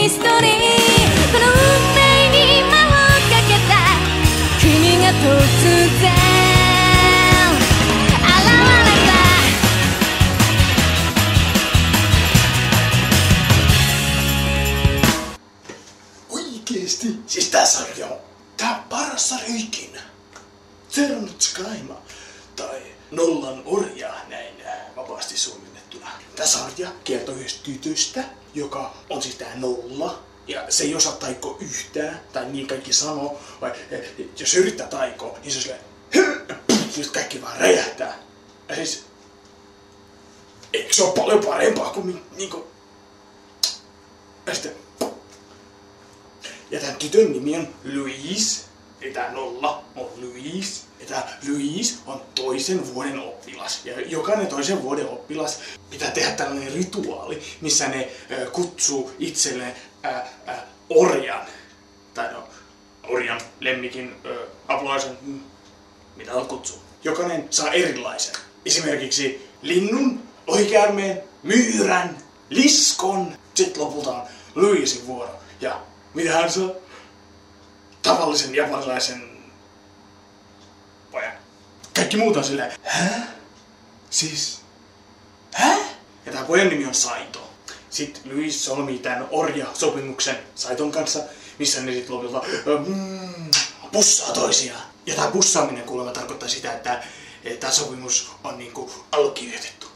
ミストリーこの運命に魔法かけた君が突然現れた Oikeesti? Siis tää sarja on paras sarja ikinä. Zerno Tsukaima tai Nollan orja näin vapaasti suomennettuna. Tää sarja kertoo yhdestä tytöstä, joka on siis tää Nolla. Ja se ei osaa taikoa yhtään, tai niin kaikki sanoo. Vai jos yrittää taikoa, niin se on silleen just kaikki vaan räjähtää. Ja siis eikö se ole paljon parempaa kuin niinku... Ja sitten... Ja tän tytön nimi on Louise. Eli tää Nolla on Louise. Ja tää Louise on toisen vuoden oppilas. Ja jokainen toisen vuoden oppilas pitää tehdä tällainen rituaali, missä ne kutsuu itselleen orjan. Tai no, orjan, lemmikin, apulaisen, mitä on kutsuu. Jokainen saa erilaisen. Esimerkiksi linnun, lohikäärmeen, myyrän, liskon. Sitten lopulta on Louisin vuoro. Ja mitä hän saa? Tavallisen japanilaisen pojan. Kaikki muut on silleen, hä? Siis, hä? Ja tää pojan nimi on Saito. Sitten Louise solmii tän orja-sopimuksen Saiton kanssa, missä ne sit lopulta pussaa toisiaan. Ja tää pussaaminen kuulemma tarkoittaa sitä, että tää sopimus on niinku allekirjoitettu.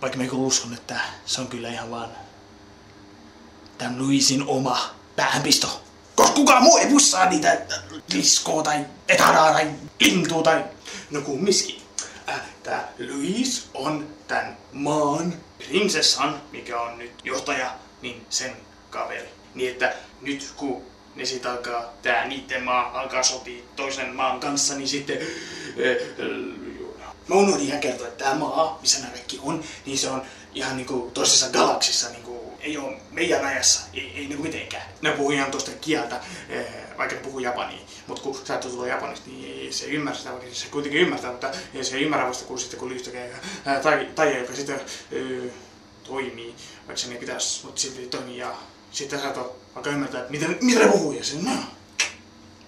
Vaikka mä kyllä uskon, että se on kyllä ihan vaan tän Louisin oma päähänpisto. Koska kukaan muu ei pussaa niitä liskoa tai etaraa tai lintua tai... No kumminkin. Tää Louise on tän maan prinsessan, mikä on nyt johtaja, niin sen kaveri. Niin että nyt kun ne sit alkaa, niitten maa alkaa sopia toisen maan kanssa, niin sitten... Mä unohdin ihan kertoa, että tää maa, missä nämä kaikki on, niin se on ihan niinku toisessa galaksissa, niinku ei oo meidän ajassa, ei niinku mitenkään. Ne puhuu ihan toista kieltä, vaikka ne puhuu japania. Mut kun sä et tullut japanista, niin ei se ymmärrä sitä, vaikka se kuitenkin ymmärtää, mutta ei se ymmärrä vasta kun sitten kun lyhtäkää taija, joka sitten toimii, vaikka sen ei pitäis, mut silti toimii ja sitten sä et vaikka ymmärtää, että mitä ne puhuu ja sen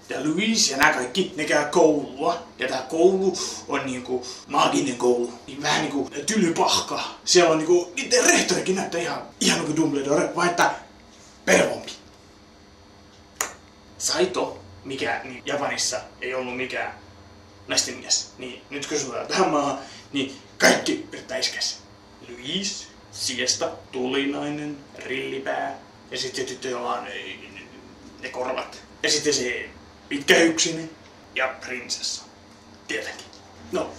Ja Louise ja nää kaikki, ne käy koulua. Ja tää koulu on niinku maaginen koulu. Niin vähän niinku tylypahka. Siellä on niinku, niitten rehtorikin näyttää ihan niinku Dumbledore, vai että pervompi. Saito, mikä niin Japanissa ei ollut mikään naisten mies. Niin nyt kun sulla tähän maahan, niin kaikki yrittää iskeä sen. Louise, siesta, tulinainen, rillipää. Ja sitten se tyttö, jolla on ne korvat. Ja sitten se pitkähyksinen ja prinsessa. Tietenkin. No,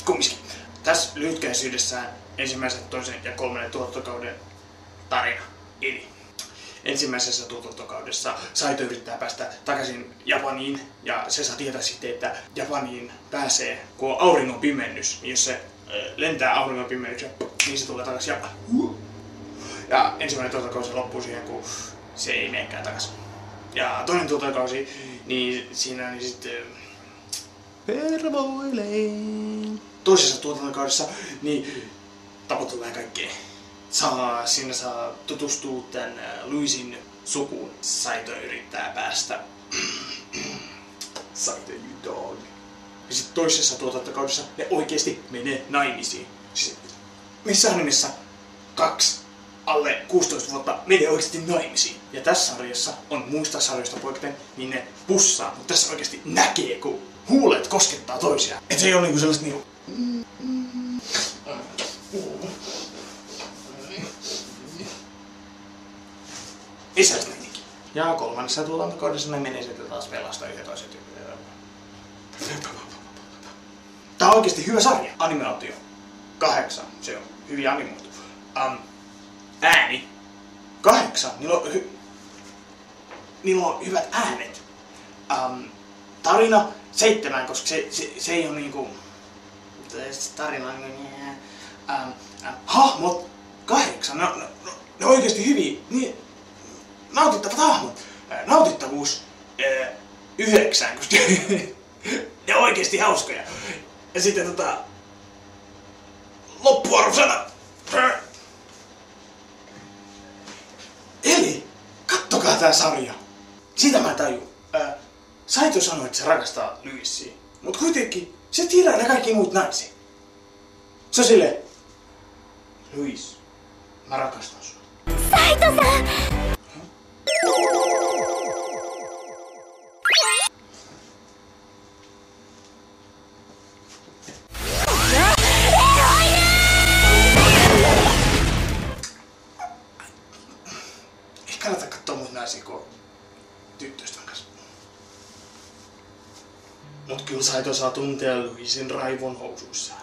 kumminkin. Tässä lyhytkäisyydessään ensimmäisen, toisen ja kolmannen tuotantokauden tarina. Eli ensimmäisessä tuotantokaudessa Saito yrittää päästä takaisin Japaniin ja se saa tietää sitten, että Japaniin pääsee, kun on auringon pimennys. Niin jos se lentää auringon pimennyksen, niin se tulee takaisin Japaniin. Ja ensimmäinen tuotantokausi loppuu siihen, kun se ei menekään takaisin. Ja toinen tuotantokausi, niin siinä niin sitten pervoilee. Toisessa tuotantokaudessa niin tapahtuu vähän kaikkea. Siinä saa tutustua tän Louisin sukuun. Saito yrittää päästä. Saito you dog. Ja sitten toisessa tuotantokaudessa ne oikeesti menee naimisiin. Siis missään nimessä 2 alle 16 vuotta menee oikeesti naimisiin. Ja tässä sarjassa on muista sarjoista poiketen, niin ne pussaa, mutta tässä oikeesti näkee, kun huulet koskettaa toisiaan. Et se ei oo niinku sellaista niinku... Ei sellaista meininkiä. Ja kolmannessa tuotantokaudessa ne menee sitten taas pelastaa yhden toisen tyyppiä. Tää on oikeesti hyvä sarja. Animaatio 8. Se on hyvin animoitu. Ääni 8. Niillä on hyvät äänet. Tarina 7, koska se ei oo niinku... Tarina on hahmot 8. Ne on oikeesti hyviä. Niin, nautittavat hahmot. Nautittavuus 9, koska ne on oikeesti hauskoja. Ja sitten loppuarvosana. Eli alkaa tää sarja. Sitä mä tajun. Saito sanoi, että se rakastaa Louisia. Mut kuitenkin se tiedää ne kaikki muut naisia. Se on silleen. Louis, mä rakastan sua. Saito-san! Ei kannata kattoo muut naisia kuin tyttöystävän kanssa. Mut kyllä Saito saa tuntea Louisin raivon housuissaan.